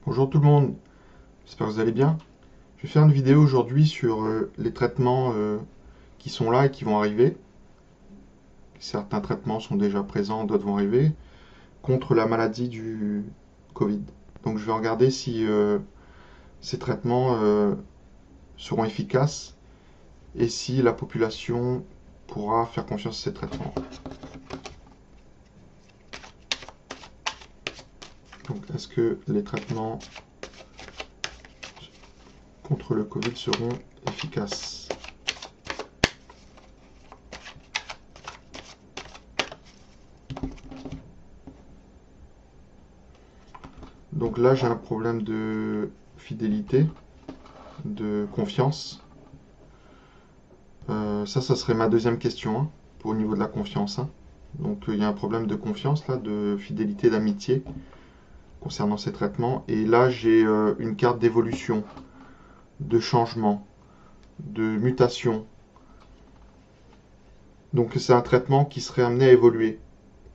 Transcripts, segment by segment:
Bonjour tout le monde, j'espère que vous allez bien. Je vais faire une vidéo aujourd'hui sur les traitements qui sont là et qui vont arriver. Certains traitements sont déjà présents, d'autres vont arriver, contre la maladie du Covid. Donc je vais regarder si ces traitements seront efficaces et si la population pourra faire confiance à ces traitements. Donc est-ce que les traitements contre le Covid seront efficaces? Donc là, j'ai un problème de fidélité, de confiance. Ça serait ma deuxième question, hein, au niveau de la confiance, hein. Donc il y a un problème de confiance, là, de fidélité, d'amitié concernant ces traitements. Et là, j'ai une carte d'évolution, de changement, de mutation. Donc c'est un traitement qui serait amené à évoluer,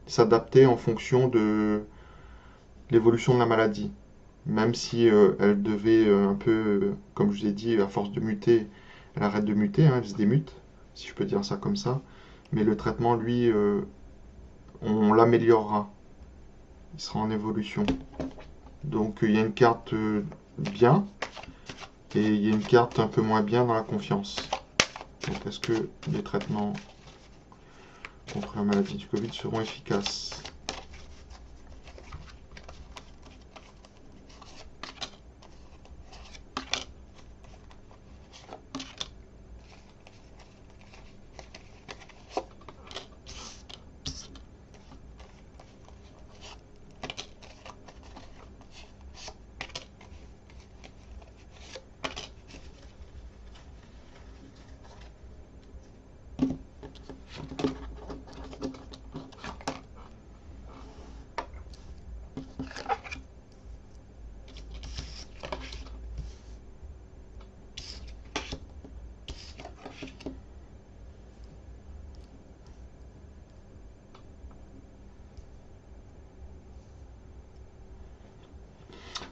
s'adapter en fonction de l'évolution de la maladie. Même si elle devait un peu, comme je vous ai dit, à force de muter, elle arrête de muter, hein, elle se démute, si je peux dire ça comme ça. Mais le traitement, lui, on l'améliorera. Il sera en évolution. Donc il y a une carte bien et il y a une carte un peu moins bien dans la confiance. Donc est-ce que les traitements contre la maladie du Covid seront efficaces?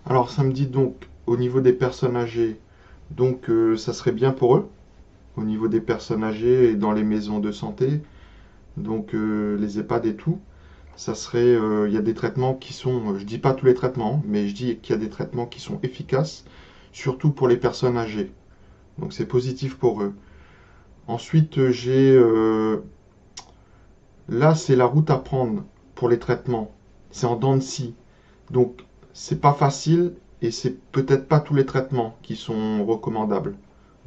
Alors ça me dit donc au niveau des personnes âgées, donc ça serait bien pour eux, au niveau des personnes âgées et dans les maisons de santé, donc les EHPAD et tout. Ça serait, il y a des traitements qui sont, je dis pas tous les traitements, mais je dis qu'il y a des traitements qui sont efficaces, surtout pour les personnes âgées. Donc c'est positif pour eux. Ensuite, là, c'est la route à prendre pour les traitements. C'est en dents de scie. Donc c'est pas facile et c'est peut-être pas tous les traitements qui sont recommandables.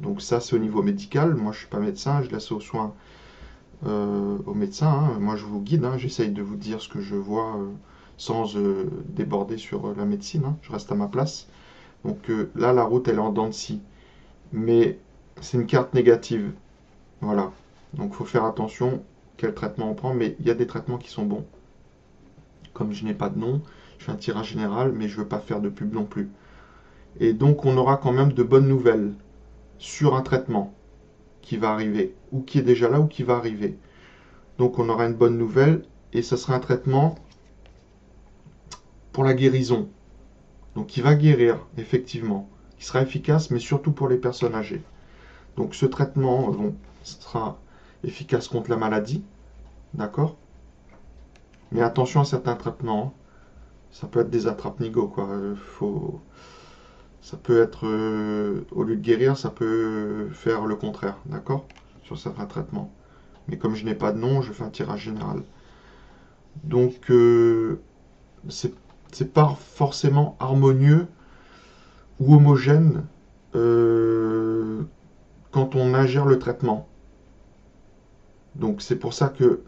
Donc ça, c'est au niveau médical. Moi, je suis pas médecin, je laisse aux soins aux médecins, hein. Moi, je vous guide, hein. J'essaye de vous dire ce que je vois sans déborder sur la médecine, hein. Je reste à ma place. Donc là, la route, elle est en dents de scie. Mais c'est une carte négative. Voilà. Donc il faut faire attention quel traitement on prend. Mais il y a des traitements qui sont bons. Comme je n'ai pas de nom, je fais un tirage général, mais je ne veux pas faire de pub non plus. Et donc on aura quand même de bonnes nouvelles sur un traitement qui va arriver, ou qui est déjà là, ou qui va arriver. Donc on aura une bonne nouvelle, et ce sera un traitement pour la guérison. Donc qui va guérir, effectivement, qui sera efficace, mais surtout pour les personnes âgées. Donc ce traitement sera efficace contre la maladie, d'accord? Mais attention à certains traitements, hein. Ça peut être des attrape-nigo, quoi. Ça peut être, au lieu de guérir, ça peut faire le contraire, d'accord? Sur certains traitements. Mais comme je n'ai pas de nom, je fais un tirage général. Donc, c'est pas forcément harmonieux ou homogène quand on ingère le traitement. Donc, c'est pour ça que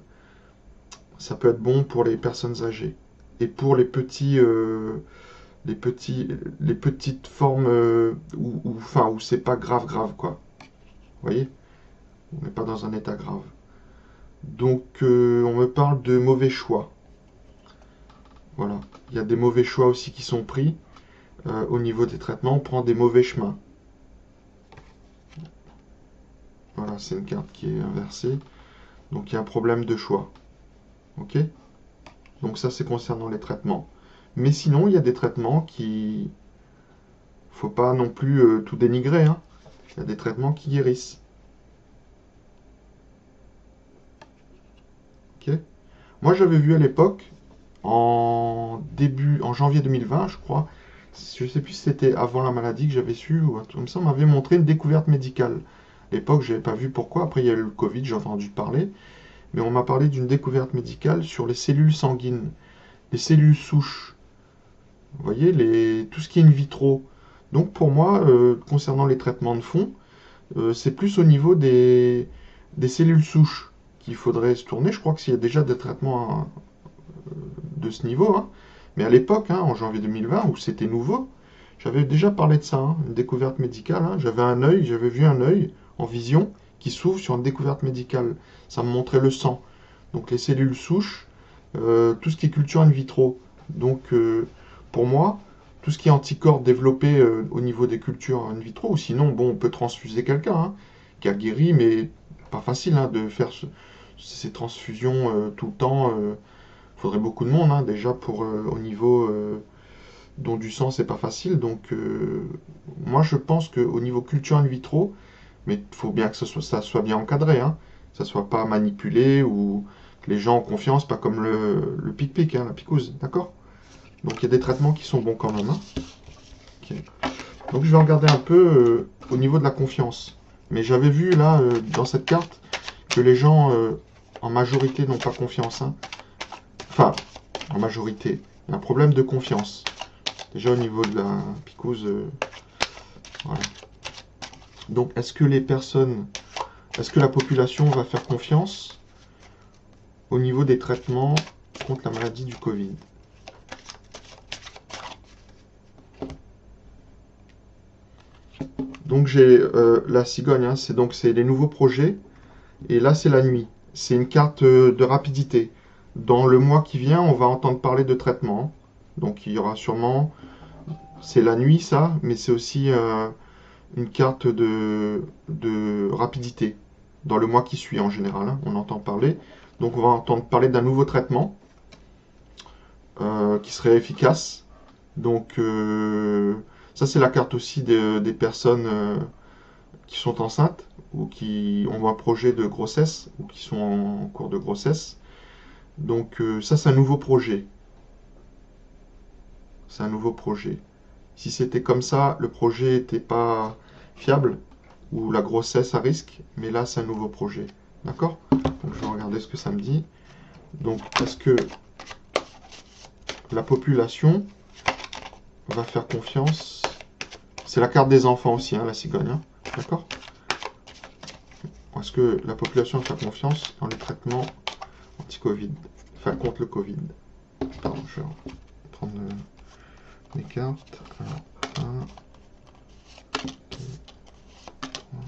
ça peut être bon pour les personnes âgées. Et pour les petites formes où c'est pas grave, quoi. Vous voyez? On n'est pas dans un état grave. Donc, on me parle de mauvais choix. Voilà. Il y a des mauvais choix aussi qui sont pris au niveau des traitements. On prend des mauvais chemins. Voilà, c'est une carte qui est inversée. Donc, il y a un problème de choix. Ok? Donc, ça, c'est concernant les traitements. Mais sinon, il y a des traitements qui faut pas non plus tout dénigrer, hein. Il y a des traitements qui guérissent. Ok. Moi, j'avais vu à l'époque, en janvier 2020, je crois, je sais plus si c'était avant la maladie que j'avais su, ou un truc comme ça, on m'avait montré une découverte médicale. À l'époque, je n'avais pas vu pourquoi. Après, il y a eu le Covid, j'ai entendu parler. Mais on m'a parlé d'une découverte médicale sur les cellules sanguines, les cellules souches. Vous voyez, tout ce qui est in vitro. Donc pour moi, concernant les traitements de fond, c'est plus au niveau des cellules souches qu'il faudrait se tourner. Je crois qu'il y a déjà des traitements de ce niveau, hein. Mais à l'époque, hein, en janvier 2020, où c'était nouveau, j'avais déjà parlé de ça, hein, une découverte médicale, hein. J'avais vu un œil en vision qui s'ouvre sur une découverte médicale. Ça me montrait le sang. Donc les cellules souches, tout ce qui est culture in vitro. Donc pour moi, tout ce qui est anticorps développé au niveau des cultures in vitro, ou sinon, bon, on peut transfuser quelqu'un, hein, qui a guéri, mais pas facile, hein, de faire ces transfusions tout le temps. Il faudrait beaucoup de monde, hein, déjà pour au niveau don du sang, c'est pas facile. Donc moi je pense qu'au niveau culture in vitro, mais il faut bien que ça soit bien encadré, hein, que ça soit pas manipulé ou que les gens ont confiance, pas comme le pic-pic, hein, la picouse, d'accord? Donc il y a des traitements qui sont bons quand même, hein. Ok. Donc je vais regarder un peu au niveau de la confiance. Mais j'avais vu là, dans cette carte, que les gens en majorité n'ont pas confiance, hein. Enfin, en majorité, il y a un problème de confiance. Déjà au niveau de la picouse, voilà. Donc est-ce que la population va faire confiance au niveau des traitements contre la maladie du Covid? Donc j'ai la cigogne, hein, c'est les nouveaux projets, et là c'est la nuit. C'est une carte de rapidité. Dans le mois qui vient, on va entendre parler de traitement. Donc il y aura sûrement, c'est la nuit ça, mais c'est aussi une carte de rapidité. Dans le mois qui suit en général, hein, on entend parler. Donc on va entendre parler d'un nouveau traitement qui serait efficace. Donc ça c'est la carte aussi des personnes qui sont enceintes ou qui ont un projet de grossesse ou qui sont en cours de grossesse. Donc ça c'est un nouveau projet. C'est un nouveau projet. Si c'était comme ça, le projet n'était pas fiable ou la grossesse à risque, mais là c'est un nouveau projet. D'accord? Donc je vais regarder ce que ça me dit. Donc est-ce que la population va faire confiance? C'est la carte des enfants aussi, hein, la cigogne, hein. D'accord? Est-ce que la population va faire confiance dans les traitements anti-Covid, enfin contre le Covid? Pardon, je vais prendre les cartes. Alors, 1, 2, 3.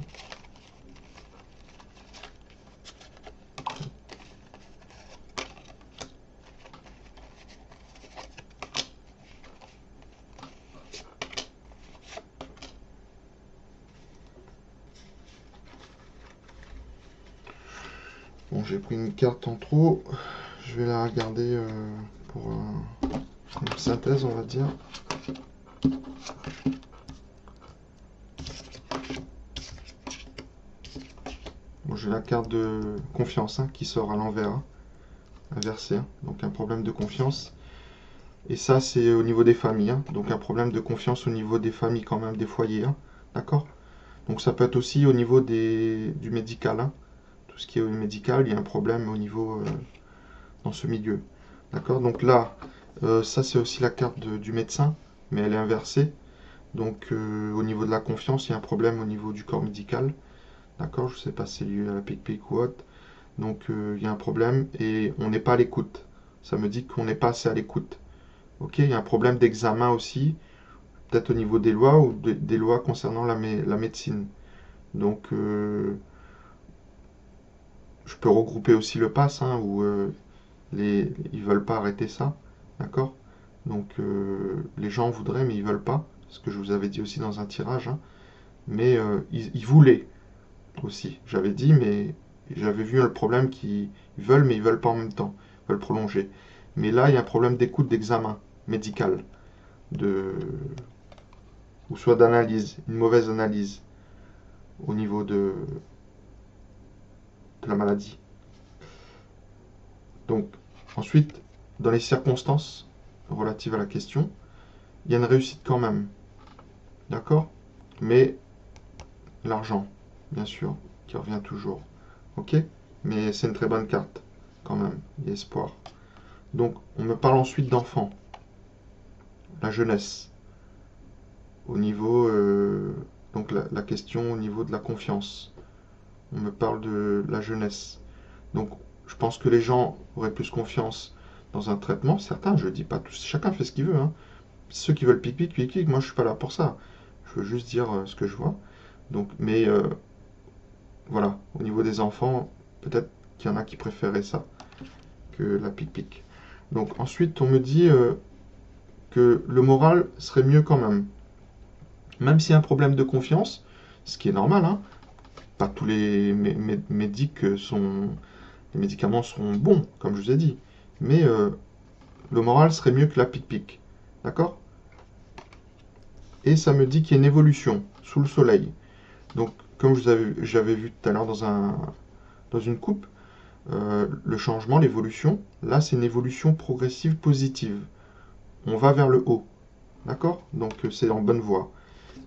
Bon, j'ai pris une carte en trop. Je vais la regarder pour une synthèse, on va dire. Bon, j'ai la carte de confiance, hein, qui sort à l'envers, hein, inversée, hein, donc un problème de confiance. Et ça, c'est au niveau des familles, hein, donc un problème de confiance au niveau des familles quand même, des foyers, hein, d'accord? Donc ça peut être aussi au niveau du médical, hein. Tout ce qui est médical, il y a un problème au niveau dans ce milieu. D'accord? Donc là, ça c'est aussi la carte du médecin, mais elle est inversée. Donc au niveau de la confiance, il y a un problème au niveau du corps médical. D'accord? Je ne sais pas si c'est lié à la pic-pic ou autre. Donc il y a un problème et on n'est pas à l'écoute. Ça me dit qu'on n'est pas assez à l'écoute. Ok? Il y a un problème d'examen aussi, peut-être au niveau des lois ou des lois concernant la médecine. Donc je peux regrouper aussi le pass, hein, où ils veulent pas arrêter ça, d'accord? Donc les gens voudraient, mais ils veulent pas, ce que je vous avais dit aussi dans un tirage, hein. Mais ils voulaient aussi, j'avais dit, mais j'avais vu le problème qu'ils veulent, mais ils veulent pas en même temps, ils veulent prolonger. Mais là, il y a un problème d'écoute d'examen médical, de ou soit d'analyse, une mauvaise analyse au niveau de la maladie. Donc, ensuite, dans les circonstances relatives à la question, il y a une réussite quand même, d'accord? Mais l'argent, bien sûr, qui revient toujours, ok? Mais c'est une très bonne carte, quand même, il y a espoir. Donc, on me parle ensuite d'enfants, la jeunesse, au niveau, donc la question au niveau de la confiance. On me parle de la jeunesse. Donc, je pense que les gens auraient plus confiance dans un traitement. Certains, je ne dis pas tous, chacun fait ce qu'il veut, hein. Ceux qui veulent pic-pic, pic-pic, moi je suis pas là pour ça. Je veux juste dire ce que je vois. Donc, mais voilà, au niveau des enfants, peut-être qu'il y en a qui préféraient ça que la pic-pic. Donc ensuite, on me dit que le moral serait mieux quand même. Même s'il y a un problème de confiance, ce qui est normal, hein. Pas tous les les médicaments seront bons, comme je vous ai dit. Mais le moral serait mieux que la pic-pic. D'accord? Et ça me dit qu'il y a une évolution sous le soleil. Donc, comme j'avais vu tout à l'heure dans une coupe, le changement, l'évolution, là, c'est une évolution progressive positive. On va vers le haut. D'accord? Donc, c'est en bonne voie.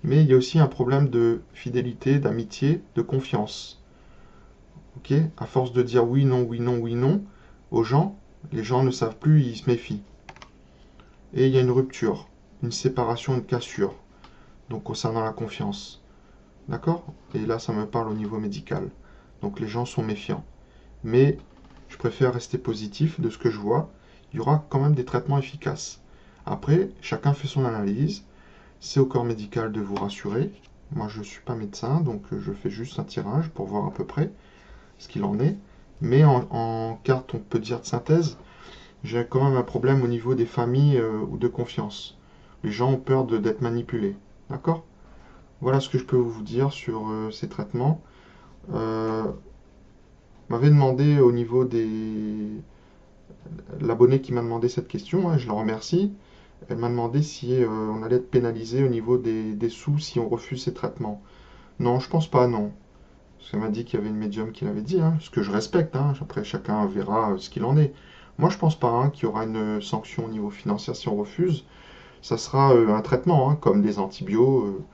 Mais il y a aussi un problème de fidélité, d'amitié, de confiance. Ok? À force de dire oui, non, oui, non, oui, non aux gens, les gens ne savent plus, ils se méfient. Et il y a une rupture, une séparation, une cassure. Donc, concernant la confiance. D'accord? Et là, ça me parle au niveau médical. Donc, les gens sont méfiants. Mais je préfère rester positif de ce que je vois. Il y aura quand même des traitements efficaces. Après, chacun fait son analyse. C'est au corps médical de vous rassurer. Moi, je ne suis pas médecin, donc je fais juste un tirage pour voir à peu près ce qu'il en est. Mais en carte, on peut dire de synthèse, j'ai quand même un problème au niveau des familles ou de confiance. Les gens ont peur d'être manipulés. D'accord? Voilà ce que je peux vous dire sur ces traitements. Euh, m'avait demandé au niveau des... L'abonné qui m'a demandé cette question, hein, je le remercie. Elle m'a demandé si on allait être pénalisé au niveau des sous si on refuse ces traitements. Non, je pense pas, non. Parce qu'elle m'a dit qu'il y avait une médium qui l'avait dit, hein, ce que je respecte, hein. Après, chacun verra ce qu'il en est. Moi, je pense pas hein, qu'il y aura une sanction au niveau financier si on refuse. Ça sera un traitement, hein, comme des antibiotiques.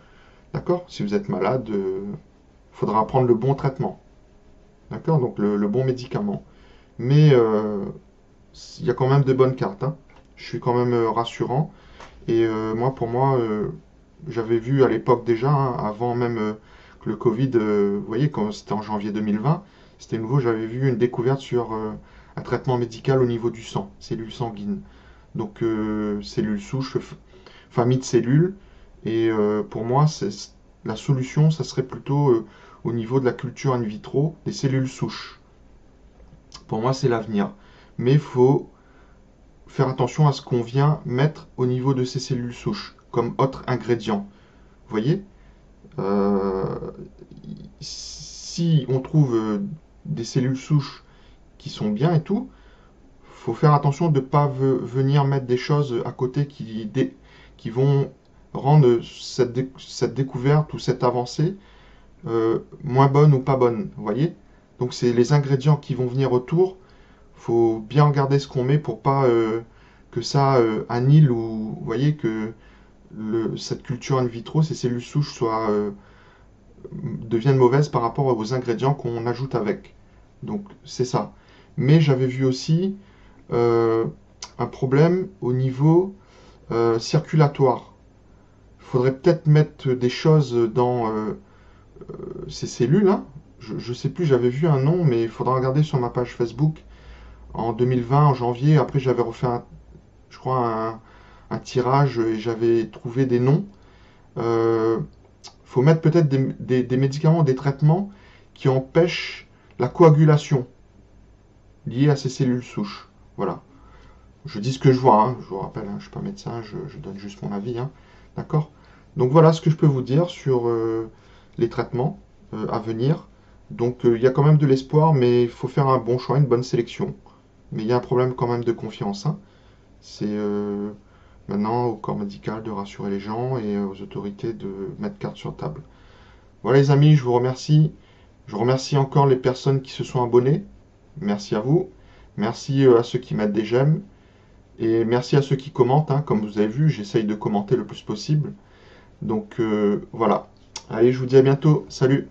D'accord? Si vous êtes malade, il faudra prendre le bon traitement. D'accord? Donc le bon médicament. Mais il y a quand même de bonnes cartes, hein. Je suis quand même rassurant. Et moi, pour moi, j'avais vu à l'époque déjà, hein, avant même que le Covid, vous voyez, quand c'était en janvier 2020, c'était nouveau, j'avais vu une découverte sur un traitement médical au niveau du sang, cellules sanguines. Donc, cellules souches, famille de cellules. Et pour moi, la solution, ça serait plutôt au niveau de la culture in vitro, des cellules souches. Pour moi, c'est l'avenir. Mais il faut faire attention à ce qu'on vient mettre au niveau de ces cellules souches, comme autre ingrédient. Vous voyez? Euh, Si on trouve des cellules souches qui sont bien et tout, faut faire attention de ne pas venir mettre des choses à côté qui vont rendre cette découverte ou cette avancée moins bonne ou pas bonne. Vous voyez? Donc c'est les ingrédients qui vont venir autour. Faut bien regarder ce qu'on met pour pas que ça annule ou vous voyez que cette culture in vitro, ces cellules souches deviennent mauvaises par rapport aux ingrédients qu'on ajoute avec. Donc c'est ça. Mais j'avais vu aussi euh, un problème au niveau circulatoire. Il faudrait peut-être mettre des choses dans ces cellules, hein. Je ne sais plus, j'avais vu un nom, mais il faudra regarder sur ma page Facebook en 2020, en janvier. Après, j'avais refait, je crois, un tirage et j'avais trouvé des noms. Il faut mettre peut-être des médicaments, des traitements qui empêchent la coagulation liée à ces cellules souches. Voilà. Je dis ce que je vois, hein. Je vous rappelle, hein, je ne suis pas médecin, je donne juste mon avis, hein. D'accord? Donc voilà ce que je peux vous dire sur les traitements à venir. Donc il y a quand même de l'espoir, mais il faut faire un bon choix, une bonne sélection. Mais il y a un problème quand même de confiance, hein. C'est Maintenant, au corps médical de rassurer les gens et aux autorités de mettre carte sur table. Voilà les amis, je vous remercie. Je remercie encore les personnes qui se sont abonnées. Merci à vous. Merci à ceux qui mettent des j'aime. Et merci à ceux qui commentent, hein. Comme vous avez vu, j'essaye de commenter le plus possible. Donc voilà. Allez, je vous dis à bientôt. Salut!